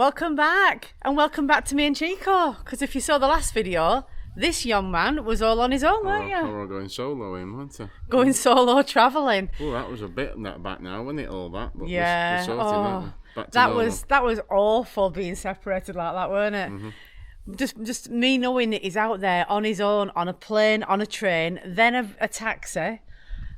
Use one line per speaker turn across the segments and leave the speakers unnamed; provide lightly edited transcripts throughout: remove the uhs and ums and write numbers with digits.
Welcome back, and welcome back to me and Chico, because if you saw the last video, this young man was all on his own, weren't you?
We're all going solo in, weren't we?
Going solo travelling.
Oh, that was a bit back now, wasn't it, all that? But
Yeah,
we're sorted, aren't we? Back to
that
normal.
was awful being separated like that, weren't it? Just me knowing that he's out there on his own, on a plane, on a train, then a taxi.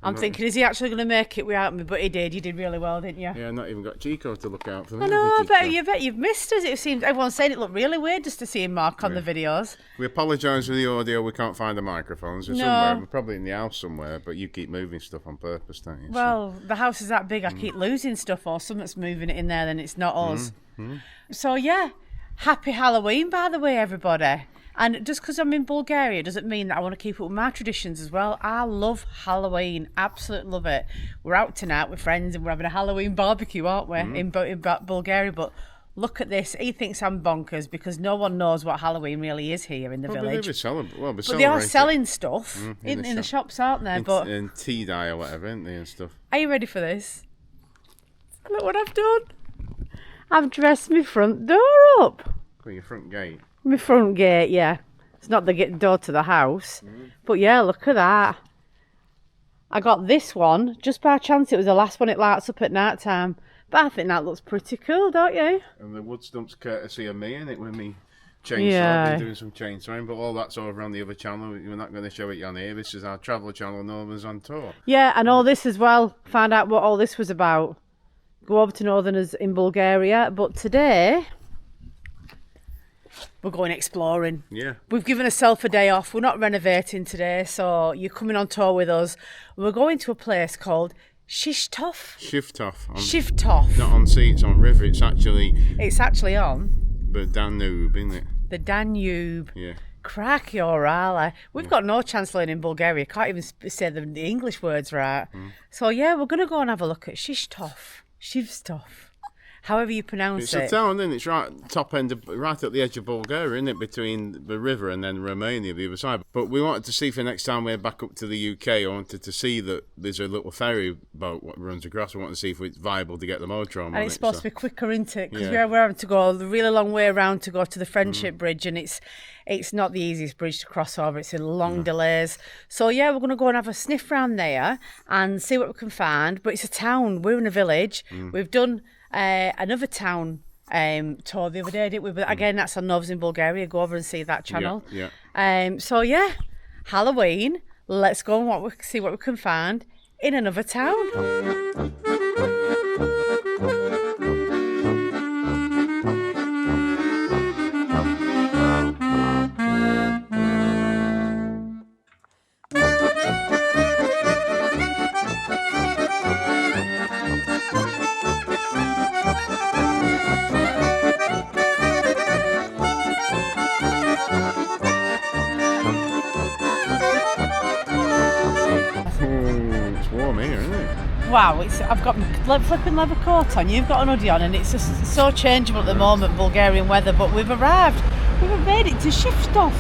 I'm thinking, is he actually going to make it without me? But he did. You did really well, didn't you?
Yeah, not even got Chico to look out for me.
I know, I bet you've missed us. It seems everyone's saying it looked really weird just to see him Mark on the videos.
We apologise for the audio. We can't find the microphones. They're somewhere. We're probably in the house somewhere, but you keep moving stuff on purpose, don't you?
Well, the house is that big. I keep losing stuff, or something's moving it in there, then it's not us. So yeah, happy Halloween, by the way, everybody. And just because I'm in Bulgaria doesn't mean that I want to keep up with my traditions as well. I love Halloween, absolutely love it. We're out tonight with friends and we're having a Halloween barbecue, aren't we, in Bulgaria? But look at this. He thinks I'm bonkers because no one knows what Halloween really is here in the village.
But
they are selling stuff in the shops, aren't they?
In tea dye or whatever, aren't they, and stuff.
Are you ready for this? Look what I've done. I've dressed my front door up.
Your front gate.
My front gate, yeah. It's not the door to the house. But yeah, look at that. I got this one, just by chance it was the last one it lights up at night time. But I think that looks pretty cool, don't you?
And the wood stump's courtesy of me, and it with me chainsaw. I've been doing some chainsawing, but all that's over on the other channel. We're not going to show it on here. This is our travel channel, Northerners on Tour.
Yeah, and all this as well. Find out what all this was about. Go over to Northerners in Bulgaria. But today we're going exploring.
Yeah.
We've given ourselves a day off. We're not renovating today, so you're coming on tour with us. We're going to a place called CHICCO.
Shivtov. Not on sea, it's on river. It's actually
on
the Danube, isn't it?
The Danube.
Yeah.
Cracky orala. We've got no chance learning Bulgaria. Can't even say the English words right. So yeah, we're going to go and have a look at Shivtov. However you pronounce it.
It's a town, isn't it? It's right top end, right at the edge of Bulgaria, isn't it? Between the river and then Romania, the other side. But we wanted to see for next time we're back up to the UK. I wanted to see that there's a little ferry boat that runs across. I want to see if it's viable to get the motor on.
And it's supposed to be quicker, isn't it? Because we're having to go a really long way around to go to the Friendship Bridge, and it's not the easiest bridge to cross over. It's in long delays. So yeah, we're going to go and have a sniff round there and see what we can find. But it's a town. We're in a village. We've done another town tour the other day, didn't we? But again, that's on Novs in Bulgaria. Go over and see that channel.
Yeah.
So yeah, Halloween. Let's go and see what we can find in another town.
It's warm here, isn't it?
Wow, I've got my flipping leather coat on, you've got an hoodie on, and it's just so changeable at the moment, Bulgarian weather, but we've arrived. We've made it to Shivtov.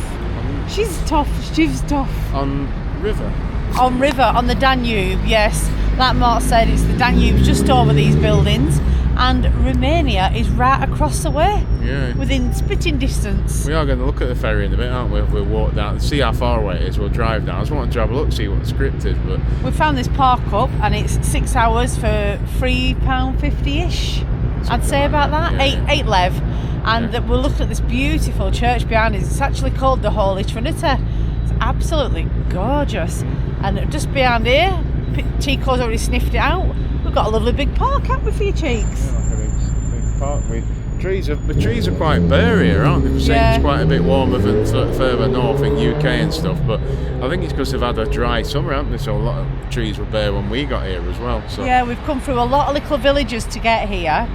Shivtov.
On river?
On river, on the Danube, yes. Like Mark said, it's the Danube just over these buildings, and Romania is right across the way.
Yeah.
Within spitting distance.
We are going to look at the ferry in a bit, aren't we? We'll walk down, see how far away it is, we'll drive down. I just wanted to have a look, see what the script is. But
we found this park up, and it's 6 hours for £3.50-ish. I'd say about that.
Yeah.
Eight lev. And we're looking at this beautiful church behind us. It's actually called the Holy Trinity. It's absolutely gorgeous. And just behind here, Chico's already sniffed it out. We've got a lovely big park, haven't we, for your cheeks?
Yeah, like a big park. The trees are quite bare here, aren't they? We're saying it's quite a bit warmer than further north in UK and stuff, but I think it's because they've had a dry summer, haven't they? So a lot of trees were bare when we got here as well. So. Yeah,
we've come through a lot of little villages to get here.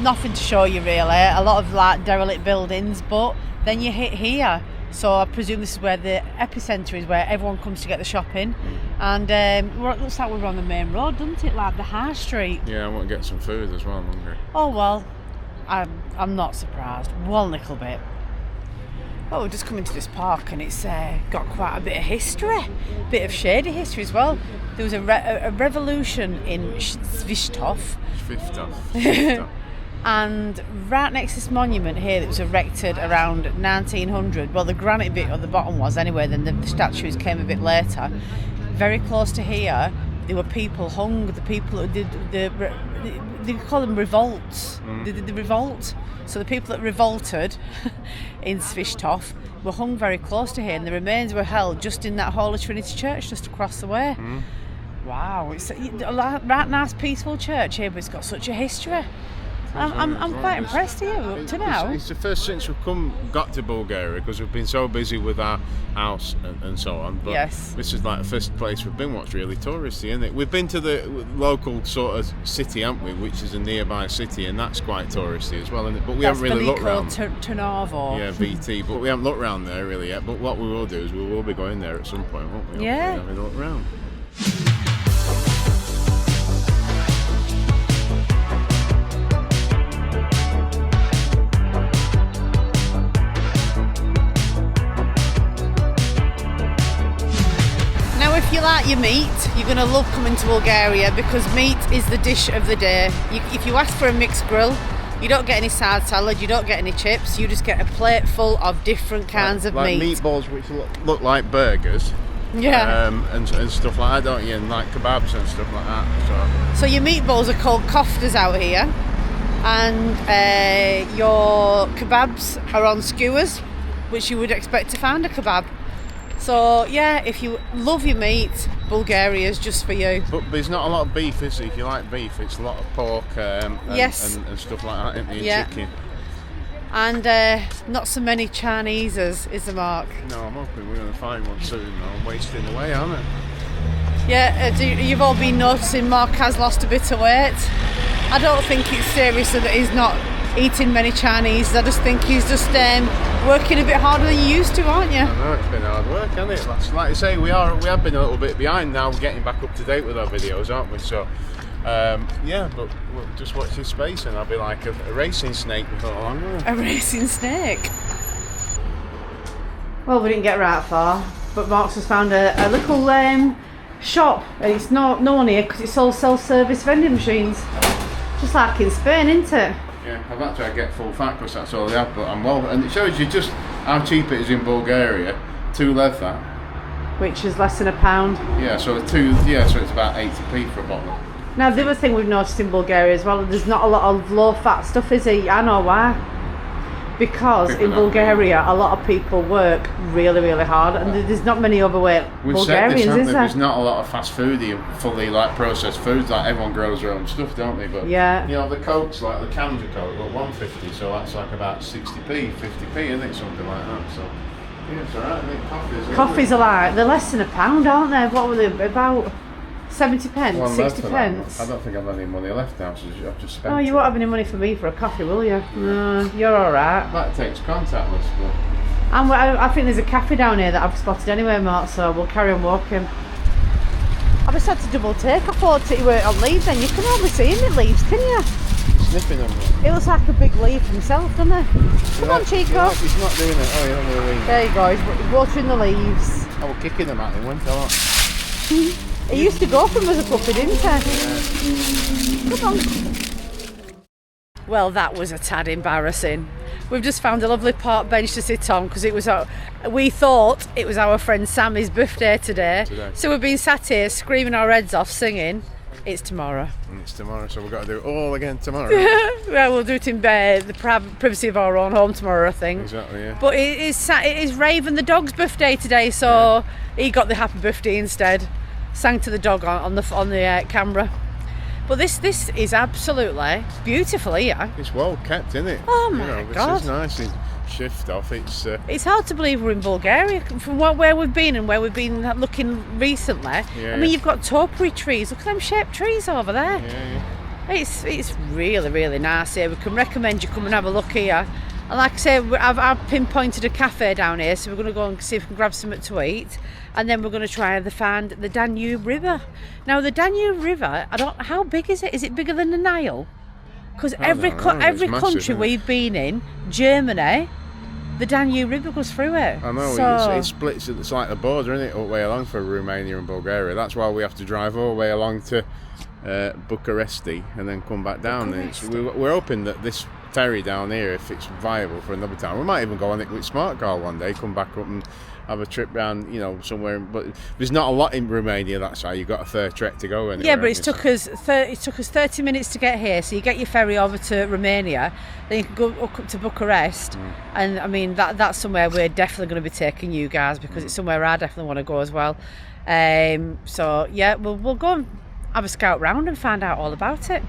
Nothing to show you really. A lot of like derelict buildings, but then you hit here. So I presume this is where the epicentre is, where everyone comes to get the shopping. And it looks like we're on the main road, doesn't it? Like the high street.
Yeah, I want to get some food as well. I'm hungry.
Oh well, I'm not surprised. One little bit. Well, we're just coming to this park, and it's got quite a bit of history, a bit of shady history as well. There was a revolution in Shivtov. And right next to this monument here that was erected around 1900, well, the granite bit at the bottom was anyway, then the statues came a bit later. Very close to here, there were people hung, the people who did they call them revolts. They did the revolt. So the people that revolted in Svistov were hung very close to here, and the remains were held just in that Holy Trinity Church just across the way. Wow, it's a right nice peaceful church here, but it's got such a history. I'm quite impressed here up to now.
It's the first since we've got to Bulgaria, because we've been so busy with our house and so on. But
yes.
This is like the first place we've been what's really touristy, isn't it? We've been to the local sort of city, haven't we, which is a nearby city, and that's quite touristy as well, isn't it? But we haven't really looked around.
Trnavo.
Yeah, VT, but we haven't looked around there really yet. But what we will do is we will be going there at some point, won't we?
Yeah.
Having a look around.
If you like your meat, you're going to love coming to Bulgaria, because meat is the dish of the day. If you ask for a mixed grill, you don't get any side salad, you don't get any chips, you just get a plate full of different kinds of meat.
Like meatballs which look like burgers.
Yeah.
And stuff like that, don't you? And like kebabs and stuff like that.
So your meatballs are called koftas out here, and your kebabs are on skewers, which you would expect to find a kebab. So yeah, if you love your meat, Bulgaria is just for you.
But there's not a lot of beef, is there? If you like beef, it's a lot of pork and stuff like that, and chicken.
And not so many Chineses, is the Mark?
No, I'm hoping we're going to find one soon. I'm wasting away, aren't I?
Yeah, you've all been noticing Mark has lost a bit of weight. I don't think it's serious that he's not eating many Chinese. I just think he's just working a bit harder than you used to, aren't you?
I know, it's been hard work, hasn't it? Like I say, we have been a little bit behind now, getting back up to date with our videos, aren't we? So yeah, but we'll just watch this space, and I'll be like a racing snake before long.
A racing snake? Well, we didn't get right far, but Mark's has found a little shop, and it's no one here because it's all self-service vending machines, just like in Spain, isn't it?
Yeah, I've had to get full fat because that's all they have, but I'm well, and it shows you just how cheap it is in Bulgaria. 2 lev that,
which is less than £1.
Yeah, so it's about 80p for a bottle.
Now the other thing we've noticed in Bulgaria as well, there's not a lot of low fat stuff, is it? I know why. Because in Bulgaria a lot of people work really, really hard, and there's not many overweight Bulgarians, is there?
There's not a lot of fast foodie, fully like processed foods. Like everyone grows their own stuff, don't they? But
yeah,
you know, the Cokes, like the cans of Coke, are 150, so that's like about 60p, 50p, isn't it? Something like that. So yeah, it's alright. I mean, coffees are like, they're less than £1, aren't they? What were they about? 70 pence, 60 pence. I don't think I've got any money left now, so I've just spent.
Oh, you won't have any money for me for a coffee, will you? No, you're alright.
That takes contactless.
And I think there's a cafe down here that I've spotted anyway, Mark, so we'll carry on walking. I just had to double take. I thought that you were on leave then. You can hardly see him in leaves, can you?
Sniffing them.
It looks like a big leaf himself, doesn't it? Come on, Chico.
He's not doing it. Oh, you're not going to leave.
There you go, he's watering the leaves.
I was kicking them at him, weren't I?
He used to go from as a puppy, didn't he? Yeah. Come on. Well, that was a tad embarrassing. We've just found a lovely park bench to sit on because we thought it was our friend Sammy's birthday today. So we've been sat here screaming our heads off singing. It's tomorrow.
It's tomorrow, so we've got to do it all again tomorrow.
Well, we'll do it in the privacy of our own home tomorrow, I think.
Exactly, yeah.
But it is Raven the dog's birthday today, so he got the happy birthday instead. Sang to the dog on the camera. But this is absolutely beautiful here.
It's well kept, isn't it?
Oh my God!
This is nice and shift off.
It's hard to believe we're in Bulgaria from where we've been and where we've been looking recently.
Yeah. I
mean, you've got topiary trees. Look at them shaped trees over there.
Yeah.
It's really, really nice here. We can recommend you come and have a look here. And like I say, I've pinpointed a cafe down here, so we're going to go and see if we can grab something to eat, and then we're going to try to find the Danube River. Now, the Danube River, how big is it? Is it bigger than the Nile? Because every country we've been in, Germany, the Danube River goes through it.
I know, it splits. It's like the border, isn't it, all the way along for Romania and Bulgaria. That's why we have to drive all the way along to Bucharesti and then come back down. We're hoping that this ferry down here, if it's viable for another time, we might even go on it with Smart Car one day, come back up and have a trip round, somewhere. But there's not a lot in Romania. That's how you've got a fair trek to go anywhere.
Yeah, but it took us 30 minutes to get here. So you get your ferry over to Romania, then you can go up to Bucharest, and I mean that's somewhere we're definitely going to be taking you guys, because it's somewhere I definitely want to go as well. So yeah, we'll go and have a scout round and find out all about it.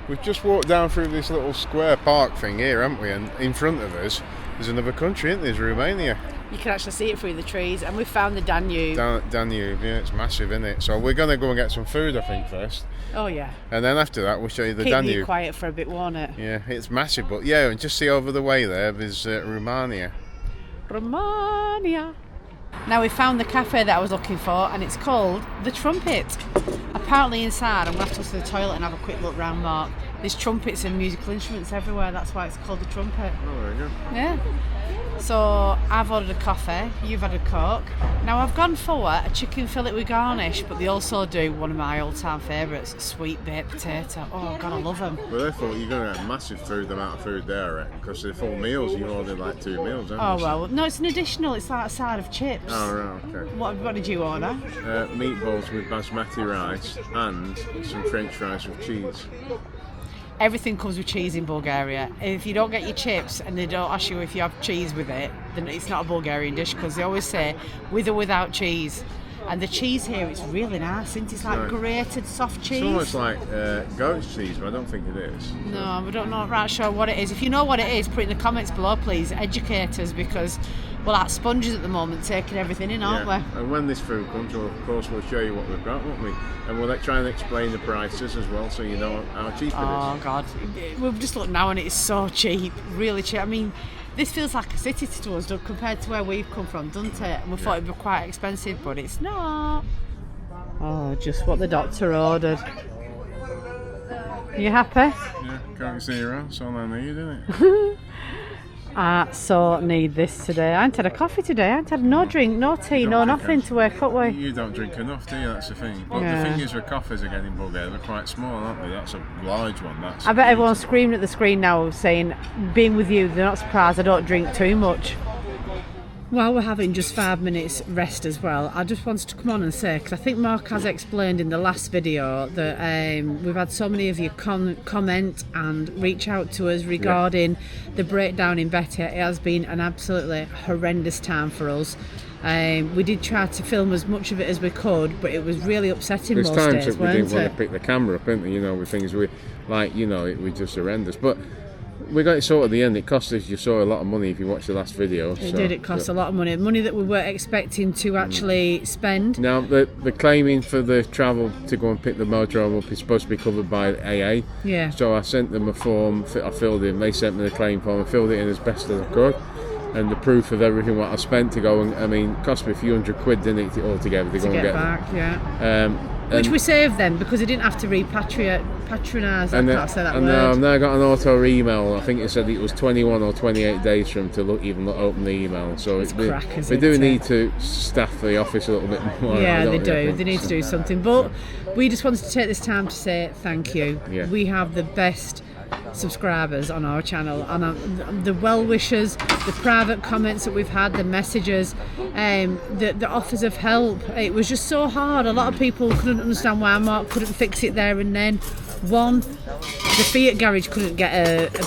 We've just walked down through this little square park thing here, haven't we? And in front of us, there's another country, isn't there? There's Romania.
You can actually see it through the trees, and we found the Danube.
Danube, yeah, it's massive, isn't it? So we're going to go and get some food, I think, first.
Oh, yeah.
And then after that, we'll show you the
Danube.
Danube.
Keep you quiet for a bit, won't it?
Yeah, it's massive, but yeah, and just see over the way there's Romania.
Romania. Now we found the cafe that I was looking for, and it's called The Trumpet. Apparently inside, I'm going to have to go to the toilet and have a quick look round, Mark. There's trumpets and musical instruments everywhere, that's why it's called The Trumpet.
Oh, there you go.
Yeah. So I've ordered a coffee, you've had a Coke. Now I've gone for a chicken fillet with garnish, but they also do one of my all-time favourites, sweet baked potato. Oh God, I love them.
Well, therefore you're going to get a massive amount of food there, I reckon, because they're full meals. You ordered like 2 meals, haven't you?
Oh well, no, it's an additional. It's like a side of chips.
Oh right, okay.
What did you order?
Meatballs with basmati rice and some French fries with cheese.
Everything comes with cheese in Bulgaria. If you don't get your chips and they don't ask you if you have cheese with it, then it's not a Bulgarian dish, because they always say with or without cheese. And the cheese here, it's really nice, isn't it? It's like grated soft cheese.
It's almost like goat's cheese, but I don't think it is.
No, we don't know right sure what it is. If you know what it is, put it in the comments below, please. Educate us, because we're like sponges at the moment, taking everything in, aren't we?
And when this food comes, of course, we'll show you what we've got, won't we? And we'll try and explain the prices as well, so you know how cheap it is.
Oh, God. We've just looked now and it's so cheap, really cheap. I mean, this feels like a city to us compared to where we've come from, doesn't it? And we thought it'd be quite expensive, but it's not. Oh, just what the doctor ordered. Are you happy?
Yeah, can't see your ass, all I need, isn't it?
I so need this today. I ain't had a coffee today. I ain't had no drink, no tea, no nothing to wake up with.
You don't drink enough, do you? That's the thing. But the thing is with coffees again in Bulgaria, they're quite small, aren't they? That's a large one. I bet
everyone's screaming at the screen now saying, being with you, they're not surprised I don't drink too much. While we're having just 5 minutes rest as well, I just wanted to come on and say, because I think Mark has explained in the last video that we've had so many of you comment and reach out to us regarding the breakdown in Betty. It has been an absolutely horrendous time for us. We did try to film as much of it as we could, but it was really upsetting most days,
There's times that we didn't want
it?
to pick the camera up, didn't we? With things we like, it was just horrendous. But we got it sorted at the end. It cost us, you saw, a lot of money if you watched the last video.
It cost a lot of money that we weren't expecting to actually spend.
Now, the claiming for the travel to go and pick the motorhome up is supposed to be covered by AA.
Yeah.
So I sent them a form, I filled in, they sent me the claim form, I filled it in as best as I could. And the proof of everything what I spent to go, and I mean, it cost me a few £100, didn't it, altogether to go and get
back, which we saved them because they didn't have to patronise. I can't say that word.
I've now got an auto email. I think it said it was 21 or 28 days for them to open the email. So they do need to staff the office a little bit more.
Yeah, they do. They need to do something. But we just wanted to take this time to say thank you.
Yeah.
We have the best subscribers on our channel, and the well wishers, the private comments that we've had, the messages, the offers of help. It was just so hard. A lot of people couldn't understand why Mark couldn't fix it there and then. One, the Fiat garage couldn't get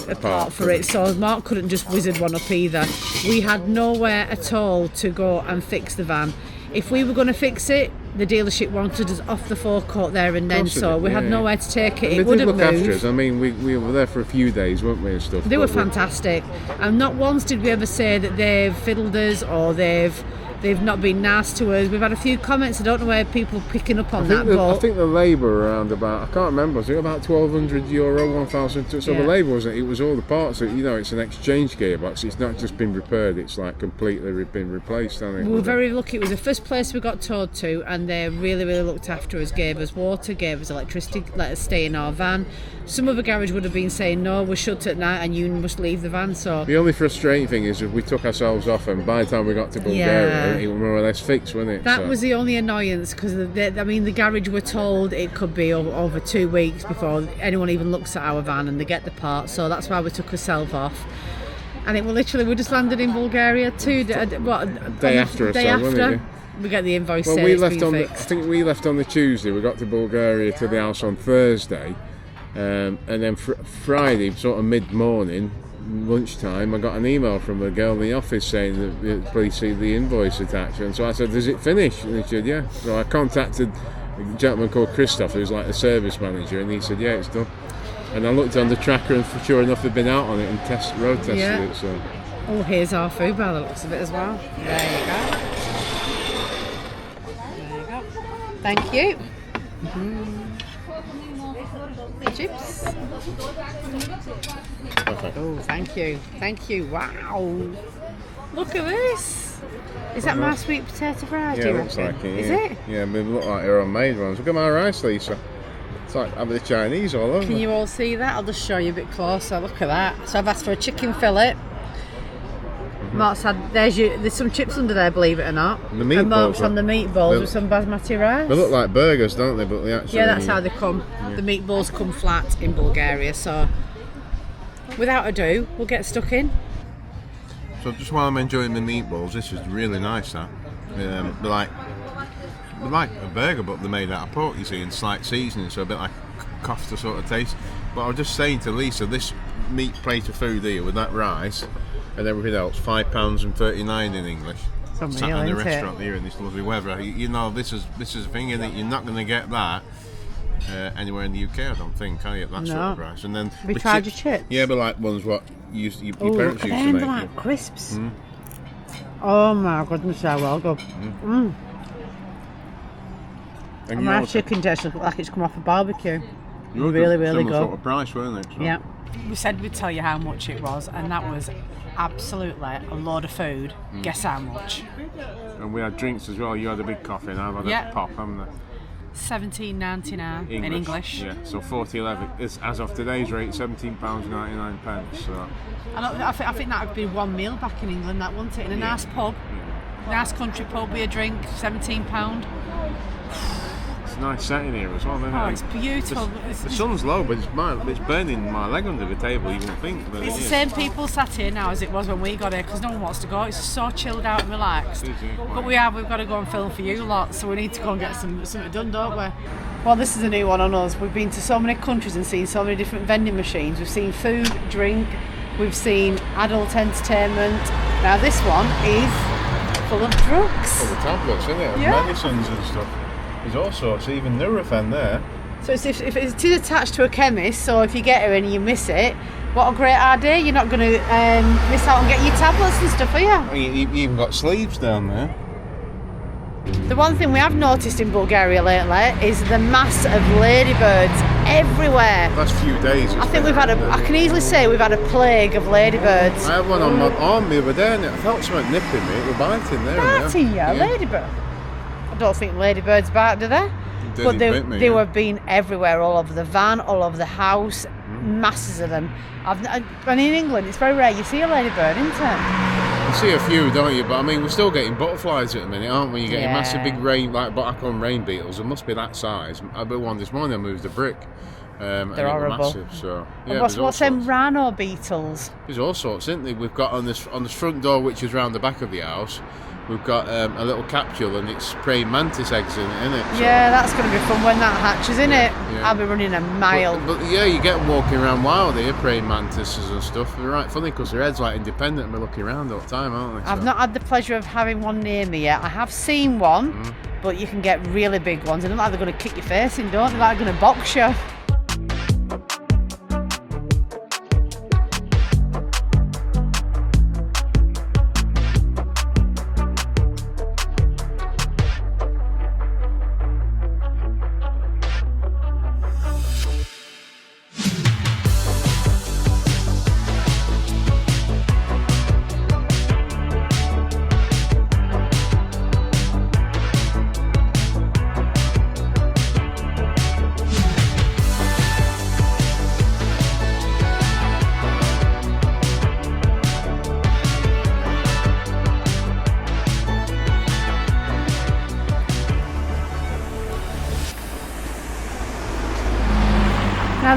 a part for it, so Mark couldn't just wizard one up either. We had nowhere at all to go and fix the van. If we were going to fix it, the dealership wanted us off the forecourt there and then, so we had nowhere to take it. It would have moved.
After us. I mean, we were there for a few days, weren't we, and stuff.
They were fantastic, and not once did we ever say that they've fiddled us or they've not been nice to us. We've had a few comments. I don't know where people picking up on that.
I think the labour around about, I can't remember, was it about €1,200, 1,000? So the labour wasn't, it was all the parts. It's an exchange gearbox. It's not just been repaired. It's like completely been replaced. We
were very lucky. It was the first place we got towed to, and they really, really looked after us. Gave us water, gave us electricity, let us stay in our van. Some other garage would have been saying, no, we're shut at night and you must leave the van. So
the only frustrating thing is that we took ourselves off, and by the time we got to Bulgaria, it was more or less fixed, wasn't it?
That was the only annoyance, because the garage were told it could be over 2 weeks before anyone even looks at our van and they get the part. So that's why we took ourselves off. And we just landed in Bulgaria
day after, wasn't it?
We get the invoice.
Well, I think we left on the Tuesday. We got to Bulgaria to the house on Thursday, and then Friday, sort of mid-morning, lunchtime, I got an email from a girl in the office saying that please see the invoice attached. And so I said, "Does it finish?" And he said, "Yeah." So I contacted a gentleman called Christoph, who's like the service manager, and he said, "Yeah, it's done." And I looked on the tracker, and for sure enough, they'd been out on it and road tested it. So.
Oh, here's our food by the looks of it as well. There you go. Thank you. Chips.
Perfect.
Oh, thank you. Wow. Look at this. Is that my sweet potato fries?
Yeah, it looks like it.
Is it?
Yeah, they look like they're homemade ones. Look at my rice, Lisa. It's like having the Chinese all over.
Can you all see that? I'll just show you a bit closer. Look at that. So I've asked for a chicken fillet. Mark's had, there's some chips under there, believe it or not.
The meatballs.
And Mark's on the meatballs with some basmati rice.
They look like burgers, don't they? But they actually.
Yeah, that's how they come. Yeah. The meatballs come flat in Bulgaria. So, without ado, we'll get stuck in.
So just while I'm enjoying the meatballs, this is really nice. They're like a burger, but they're made out of pork. You see, in slight seasoning, so a bit like kofta sort of taste. But I was just saying to Lisa, this meat plate of food here with that rice and everything else, £5.39 in English. Sat in the restaurant here in this lovely weather. You know, this is a thing, isn't it? You're not going to get that anywhere in the UK, I don't think, can you? At that sort of price. And then
we tried your chips.
Yeah, but like ones what your parents used to make.
They're like crisps. Oh my goodness, how well good. And my chicken tastes like it's come off a barbecue. Really good.
Sort of price, weren't it? So.
Yeah. We said we'd tell you how much it was, and that was absolutely a load of food. Guess how much?
And we had drinks as well. You had a big coffee, and I've had a pop, haven't I?
$17.99 in English.
Yeah, so 40.11. As of today's rate, £17.99. So.
I think that would be one meal back in England, that wouldn't it? In a nice pub, nice country pub with a drink, £17.
It's a nice setting here as well, isn't it?
Oh, it's beautiful.
The sun's low, but it's burning my leg under the table, you wouldn't think. But
it's the same people sat here now as it was when we got here, because no one wants to go. It's so chilled out and relaxed. But we've got to go and film for you lot, so we need to go and get something done, don't we? Well, this is a new one on us. We've been to so many countries and seen so many different vending machines. We've seen food, drink, we've seen adult entertainment. Now this one is full of drugs.
Full of tablets, isn't it?
Yeah.
Medicines and stuff. There's all sorts, even Nurofen there.
So if it is attached to a chemist, so if you get her and you miss it, what a great idea. You're not going to miss out on getting your tablets and stuff, are you?
You even got sleeves down there.
The one thing we have noticed in Bulgaria lately is the mass of ladybirds everywhere.
Last few days.
I think I can easily say we've had a plague of ladybirds.
I had one on my arm the other day and I felt something nipping me. It was biting there.
Biting you? Ladybird? I don't think ladybirds bite, do they? But they were being everywhere, all over the van, all over the house, masses of them. And in England, it's very rare you see a ladybird, isn't it?
You see a few, don't you? But I mean, we're still getting butterflies at the minute, aren't we? You're getting massive big rain, like black-on rain beetles. It must be that size. I built one this morning. I moved a brick.
They're horrible.
Massive, so, yeah,
what's them rhino beetles?
There's all sorts, isn't there? We've got on this front door, which is round the back of the house. We've got a little capsule and it's praying mantis eggs in it, isn't it? So,
yeah, that's going to be fun when that hatches, isn't it?
Yeah.
I'll be running a mile.
But yeah, you get them walking around wild here, praying mantises and stuff. They're right funny because their head's like independent and they're looking around all the time, aren't they?
I've not had the pleasure of having one near me yet. I have seen one, but you can get really big ones. They look like they're going to kick your face in, don't they? Like they're going to box you.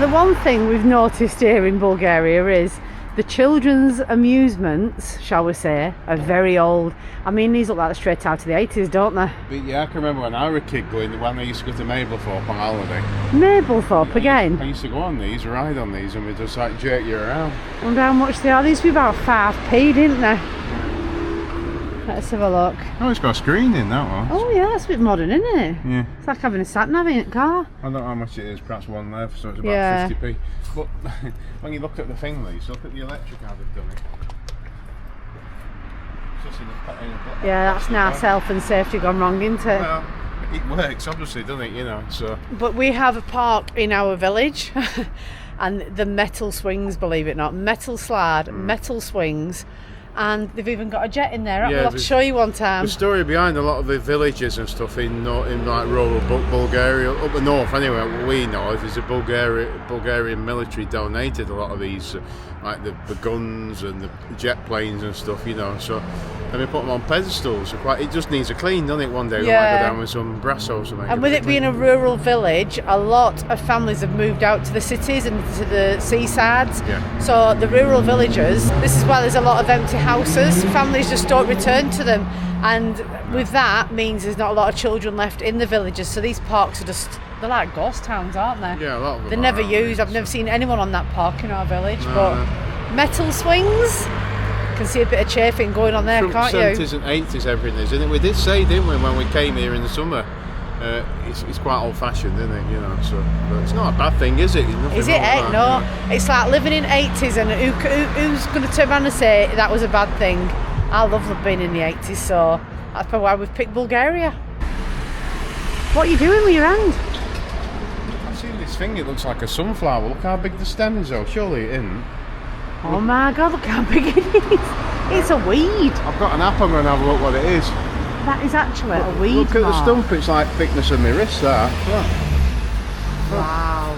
the one thing we've noticed here in Bulgaria is the children's amusements, shall we say, are very old. I mean, these look like they're straight out of the 80s, don't they?
But yeah, I can remember when I was a kid when I used to go to Mablethorpe on holiday.
Mablethorpe again?
I used to go on these, ride on these, and we just like jerk you around.
I wonder how much they are. These were about 5p, didn't they? Let's have a look.
Oh, it's got a screen in that one.
Oh yeah, that's a bit modern, isn't it?
Yeah.
It's like having a sat-nav in a car.
I don't know how much it is, perhaps one left, so it's about 50p. But when you look at the thing, Lee, so look at the electric how they've done it. It's just
yeah, that's now health and safety gone wrong, isn't it?
Well, it works, obviously, doesn't it? You know, so. But
we have a park in our village, and the metal swings, believe it or not, metal slide, metal swings. And they've even got a jet in there. We'll have to show you one time.
The story behind a lot of the villages and stuff in like rural Bulgaria, up the north anyway, what we know is a Bulgarian military donated a lot of these, like the guns and the jet planes and stuff, you know. So, and we put them on pedestals. It just needs a clean, doesn't it? One day we might go down with some brass or something.
And with it being a rural village, a lot of families have moved out to the cities and to the seasides.
Yeah.
So the rural villagers, this is why there's a lot of empty houses. Families just don't return to them, and with that means there's not a lot of children left in the villages. So these parks are they're like ghost towns, aren't they?
Yeah, a lot of them.
They're never used. I've never seen anyone on that park in our village. But metal swings, you can see a bit of chafing going on there, can't you?
70s and 80s everything is, isn't it? We did say, didn't we, when we came here in the summer, it's quite old-fashioned, isn't it? You know, so but it's not a bad thing, is it?
Is it? No. It's like living in 80s, and who's going to turn around and say that was a bad thing? I love being in the 80s, so that's probably why we've picked Bulgaria. What are you doing with your hand?
I've seen this thing, it looks like a sunflower. Look how big the stem is, though. Surely it isn't.
Oh my God, look how big it is. It's a weed.
I've got an app, I'm going to have a look what it is.
That is actually a weed.
Look at the stump, it's like thickness of my wrist, that.
Wow.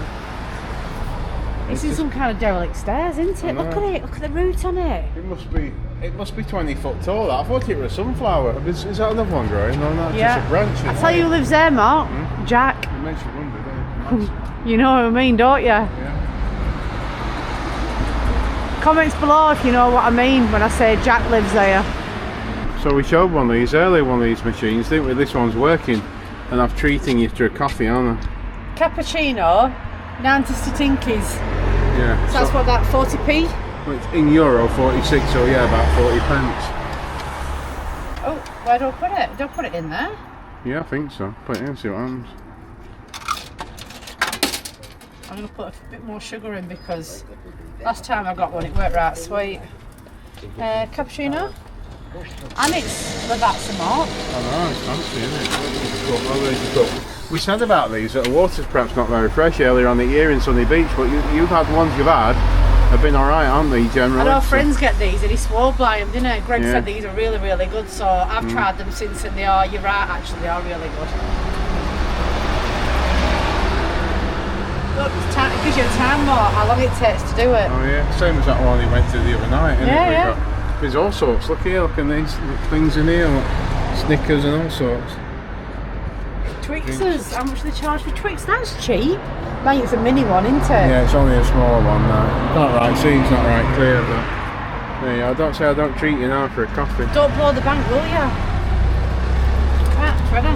This is some kind of derelict stairs, isn't it? Look at it, look at the root on it.
It must be 20 foot tall. I thought it was a sunflower. Is that another one growing? No, that's just a branch.
I tell you who lives there, Mark. Jack.
You mentioned one, didn't you?
You know what I mean, don't you?
Yeah.
Comments below if you know what I mean when I say Jack lives there.
So we showed one of these earlier, one of these machines, didn't we? This one's working, and I'm treating you to a coffee, aren't I?
Cappuccino, 90 stinkis.
Yeah.
So that's what, that 40p?
Well, it's in euro 46, so yeah, about 40 pence.
Oh, where do I put it? Do I put it in there?
Yeah, I think so. Put it in, see what happens.
I'm going to put a bit more sugar in because last time I got one it weren't right sweet. Cappuccino. And it's that's a mark.
I know, it's fancy, isn't it? We said about these that the water's perhaps not very fresh earlier on the year in Sunny Beach, but you've had ones you've had have been alright, aren't they, generally?
I know friends get these and he swore by them, didn't it? Greg said these are really, really good, so I've tried them since and you're right, actually, they are really good. Look, it gives you a time more, how long it takes to do it.
Oh yeah, same as that one he went to the other night, isn't it?
Yeah.
There's all sorts, look here, look at these things in here, look, Snickers and all sorts.
Twixers, how much do they charge for Twix? That's cheap. Mate, it's a mini one, isn't it?
Yeah, it's only a smaller one now. Not right, seems not right clear, but there you are. Don't say I don't treat you now for a coffee.
Don't blow the bank, will you? Ah, ready?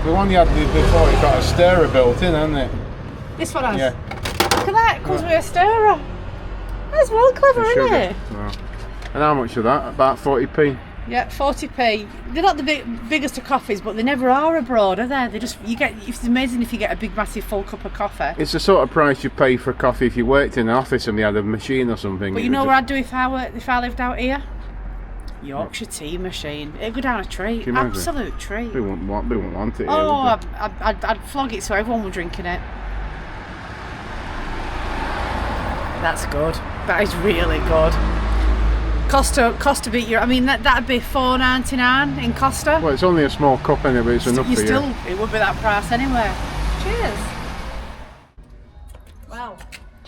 The one you had before, it's got a stirrer built in, hasn't it?
This one has?
Yeah.
Look at that, it comes with a stirrer. That's well clever, isn't it?
No. And how much of that? About 40p?
Yeah, 40p. They're not the biggest of coffees, but they never are abroad, are they? It's amazing if you get a big, massive, full cup of coffee.
It's the sort of price you pay for a coffee if you worked in an office and we had a machine or something.
But you know what I'd do if I lived out here? Yorkshire tea machine. It'd go down a treat. Absolute treat.
We wouldn't want it.
Oh, I'd flog it so everyone was drinking it. That's good. That is really good. Costa beat you. I mean, that'd be $4.99 in Costa.
Well, it's only a small cup anyway, but it's enough for you.
It would be that price anyway. Cheers. Well,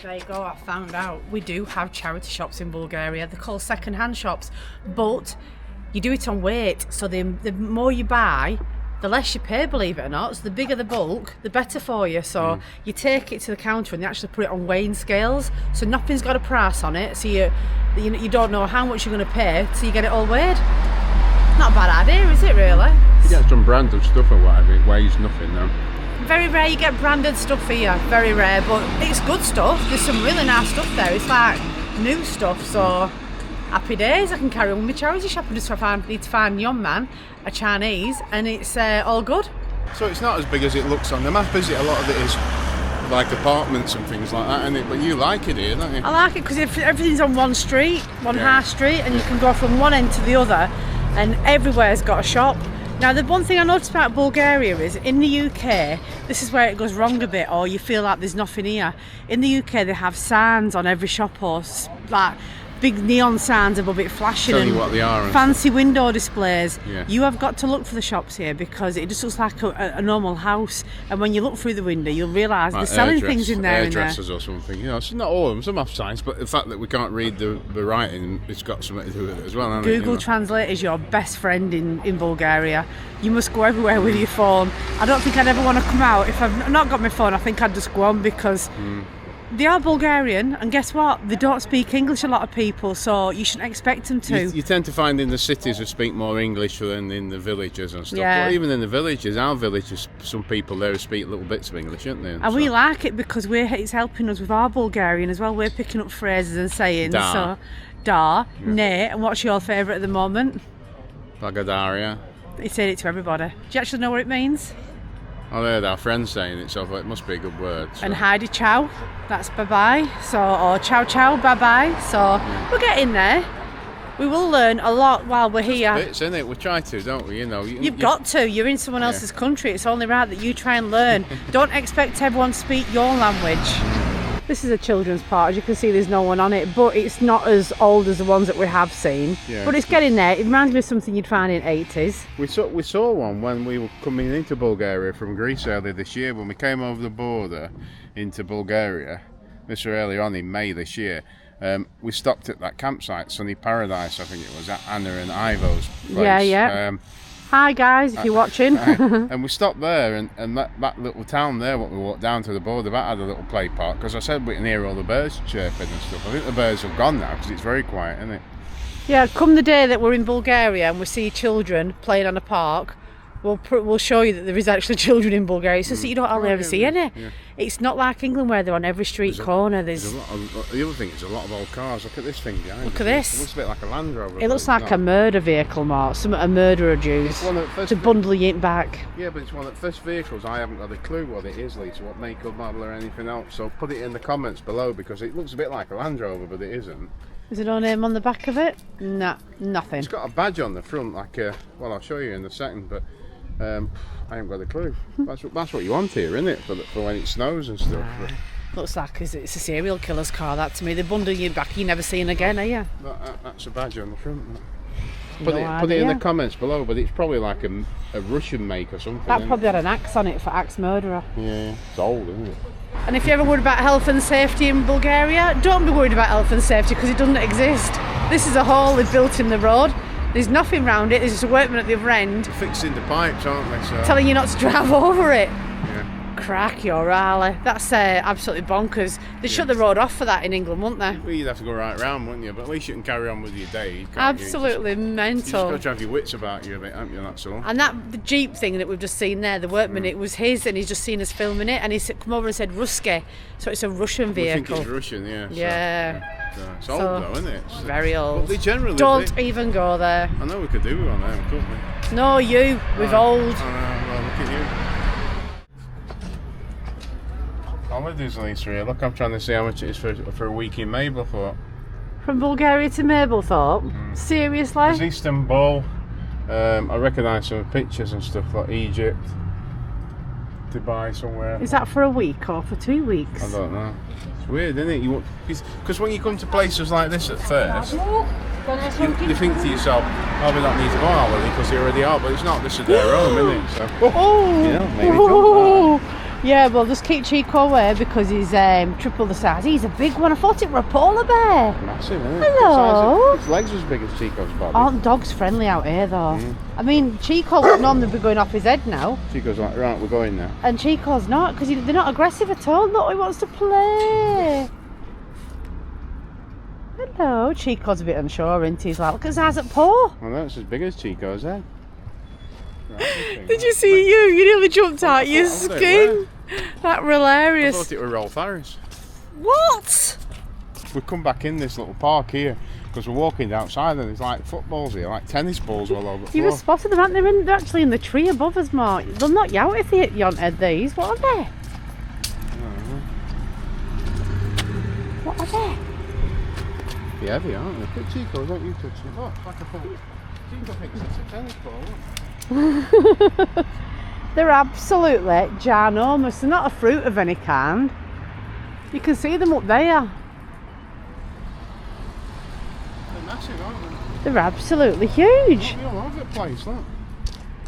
there you go. I found out we do have charity shops in Bulgaria. They're called second-hand shops, but you do it on weight. So the more you buy, the less you pay, believe it or not. So the bigger the bulk, the better for you. So you take it to the counter and they actually put it on weighing scales. So nothing's got a price on it. So you don't know how much you're going to pay till you get it all weighed. Not a bad idea, is it really?
You get some branded stuff or whatever, it weighs nothing though.
Very rare you get branded stuff here, very rare, but it's good stuff. There's some really nice stuff there. It's like new stuff, so happy days. I can carry on with my charity shop and just need to find Yon Man, a Chinese, and it's all good.
So it's not as big as it looks on the map, is it? A lot of it is like apartments and things like that, isn't it? But you like it here, don't you?
I like it because everything's on one street, one high street, and you can go from one end to the other, and everywhere's got a shop. Now, the one thing I noticed about Bulgaria is, in the UK, this is where it goes wrong a bit, or you feel like there's nothing here. In the UK, they have signs on every shop, or like big neon signs above it flashing,
Tell you what they are,
fancy window displays.
Yeah.
You have got to look for the shops here because it just looks like a normal house, and when you look through the window you'll realise they're selling things in there.
Hairdressers or something, you know. It's not all of them, some have signs, but the fact that we can't read the writing, it's got something to do with it as well, hasn't it?
Google Translate is your best friend in Bulgaria. You must go everywhere with your phone. I don't think I'd ever want to come out if I've not got my phone. I think I'd just go on because they are Bulgarian, and guess what? They don't speak English, a lot of people, so you shouldn't expect them to.
You tend to find in the cities who speak more English than in the villages and stuff.
Yeah.
But even in the villages, our villages, some people there speak little bits of English, aren't they?
And we like it because it's helping us with our Bulgarian as well. We're picking up phrases and sayings.
Da.
So, da, ne, and what's your favourite at the moment?
Bagadaria.
He said it to everybody. Do you actually know what it means?
I heard our friends saying it, so I thought it must be a good word. So.
And Heidi Chow, that's bye-bye. So, or Chow Chow, bye-bye. So, we're getting there. We will learn a lot while we're here.
Bits, isn't it? We try to, don't we? You know,
You've got to. You're in someone else's country. It's only right that you try and learn. Don't expect everyone to speak your language. This is a children's park. As you can see, there's no one on it, but it's not as old as the ones that we have seen.
Yeah.
But it's getting there. It reminds me of something you'd find in 80s.
We saw one when we were coming into Bulgaria from Greece earlier this year. When we came over the border into Bulgaria, this was earlier on in May this year. We stopped at that campsite, Sunny Paradise, I think it was, at Anna and Ivo's place.
Yeah. Hi guys, if you're watching.
And we stopped there, and that little town there, what we walked down to the border, that had a little play park, because I said we can hear all the birds chirping and stuff. I think the birds have gone now because it's very quiet, isn't it?
Yeah, come the day that we're in Bulgaria and we see children playing on a park, we'll show you that there is actually children in Bulgaria. It's just that you don't ever see any. Yeah. It's not like England where they're on every street corner. There's
the other thing is a lot of old cars. Look at this thing behind.
Look at this.
It looks a bit like a Land Rover.
It looks like a murder vehicle, Mark. A murderer Jews to bundle you back.
Yeah, but it's one of the first vehicles. I haven't got a clue what it is, Lisa, what make or model or anything else. So put it in the comments below because it looks a bit like a Land Rover, but it isn't.
Is there no name on the back of it? No, nothing.
It's got a badge on the front, like well, I'll show you in a second, but I haven't got a clue. That's what you want here, isn't it? For when it snows and stuff. But
looks like it's a serial killer's car, that to me. They bundle you back, you never seen again, are you?
That's a badge on the front. Put it in the comments below, but it's probably like a Russian make or something.
That probably had an axe on it for axe murderer.
Yeah, it's old, isn't it?
And if you're ever worried about health and safety in Bulgaria, don't be worried about health and safety because it doesn't exist. This is a hole they've built in the road. There's nothing round it, there's just a workman at the other end.
Fixing the pipes, aren't they? So.
Telling you not to drive over it.
Yeah.
Crack your rally. That's absolutely bonkers. They'd shut the road off for that in England, wouldn't they?
Well, you'd have to go right round, wouldn't you? But at least you can carry on with your day.
Absolutely mental.
You just got to have your wits about you a bit, haven't you? That's all.
And the Jeep thing that we've just seen there, the workman, it was his, and he's just seen us filming it, and he's come over and said Ruski, so it's a Russian vehicle.
I think it's Russian, yeah.
Yeah.
It's old though, isn't it?
Very old.
But they generally
don't even go there.
I know we could do one there, couldn't we?
No, you. We've old.
I know, well, look at you. Holidays, Lisa, here. Look, I'm trying to see how much it is for a week in Mablethorpe.
From Bulgaria to Mablethorpe? Seriously?
It's Istanbul. I recognise some pictures and stuff like Egypt. Dubai somewhere.
Is that for a week or for 2 weeks?
I don't know. It's weird, isn't it? Because when you come to places like this at first, you think to yourself, oh, we don't need to go on holiday because they already are, but it's not. This is their own, isn't it? So, maybe
Yeah, well, just keep Chico away because he's triple the size. He's a big one. I thought it were a polar bear.
Massive, isn't it?
Hello.
His legs are as big as Chico's body.
Aren't dogs friendly out here, though? I mean, Chico would normally be going off his head now.
Chico's like, right, we're going now.
And Chico's not, because they're not aggressive at all. Look, he wants to play. Hello. Chico's a bit unsure, isn't he? He's like, look at his eyes at paw.
Well, that's as big as Chico's, eh? Right,
Did you see you? You nearly jumped out your skin. That were hilarious.
I thought it were Rolf Harris.
What?
We've come back in this little park here because we're walking outside and there's like footballs here, like tennis balls all over the floor.
You were spotted them, aren't they? They're actually in the tree above us, Mark. They'll knock you out if they hit you on head, these. What are they? What are they?
They're heavy, aren't they? Look at Chico, don't you touch it. Look, like a foot. Chico thinks it's a tennis ball.
They're absolutely ginormous. They're not a fruit of any kind. You can see them up there.
They're massive, aren't they?
They're absolutely huge.
They're all over the place, look.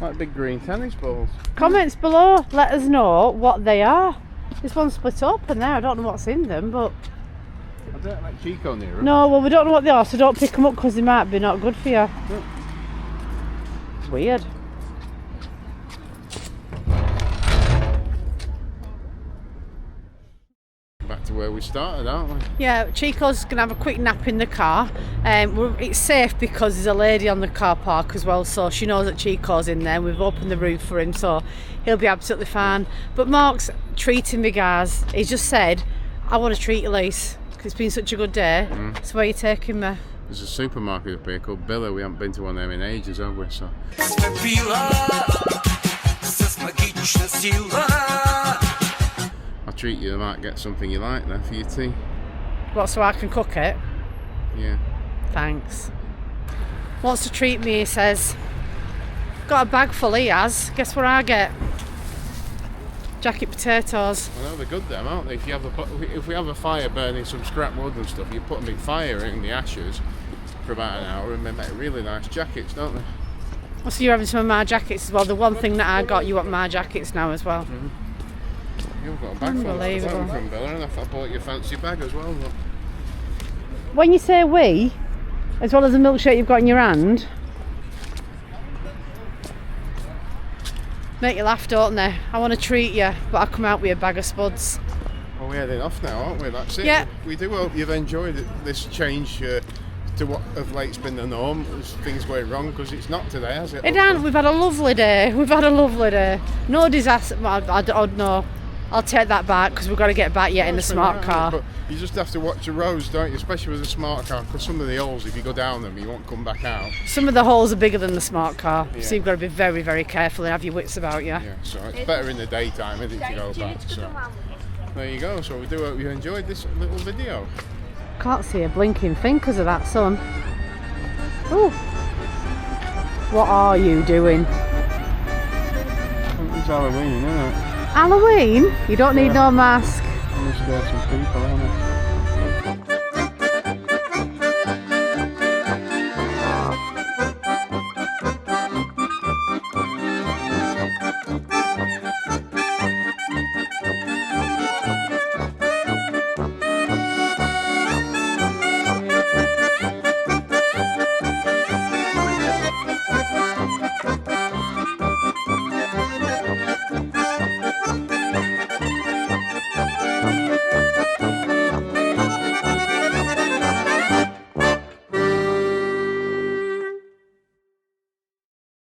Like big green tennis balls.
Comments below, let us know what they are. This one's split open there. I don't know what's in them, but...
I don't like Chico near them.
No, well, we don't know what they are, so don't pick them up because they might be not good for you.
Look.
It's weird.
Back to where we started, aren't we?
Yeah, Chico's going to have a quick nap in the car. It's safe because there's a lady on the car park as well, so she knows that Chico's in there. We've opened the roof for him, so he'll be absolutely fine. But Mark's treating me, guys. He's just said, I want to treat you, Lise, because it's been such a good day. So where are you taking me?
There's a supermarket up here called Billa. We haven't been to one of them in ages, have we? So. I'll treat you. I might get something you like there for your tea.
What, so I can cook it?
Yeah.
Thanks. Wants to treat me, he says. Got a bag full, he has. Guess what I get? Jacket potatoes.
I know they're good them, aren't they? If we have a fire burning some scrap wood and stuff, you put them in fire in the ashes for about an hour and they make really nice jackets, don't they?
Well, so you're having some of my jackets as well. The one thing that I got, you want my jackets now as well.
You've got a bag full
Unbelievable.
from Billa, and I bought you a fancy bag as well. Look.
When you say we, as well as the milkshake you've got in your hand, make you laugh, don't they? I want to treat you, but I come out with a bag of spuds.
Well, we're heading off now, aren't we? That's it.
Yeah.
We do hope you've enjoyed this change to what of late's been the norm. As things going wrong, because it's not today, has it?
It hasn't. We've had a lovely day. We've had a lovely day. No disaster. I don't know. I'll take that back because we've got to get back yet in the smart car.
But you just have to watch the roads, don't you? Especially with a smart car, because some of the holes, if you go down them, you won't come back out.
Some of the holes are bigger than the smart car,
Yeah.
so you've got to be very, very careful and have your wits about you.
Yeah, so it's better in the daytime, isn't it, to go back? So there you go. So we do hope you enjoyed this little video.
Can't see a blinking thing because of that sun. Ooh. What are you doing?
It's Halloween, isn't it?
Halloween? You don't need no mask.
Unless there's some people, isn't it?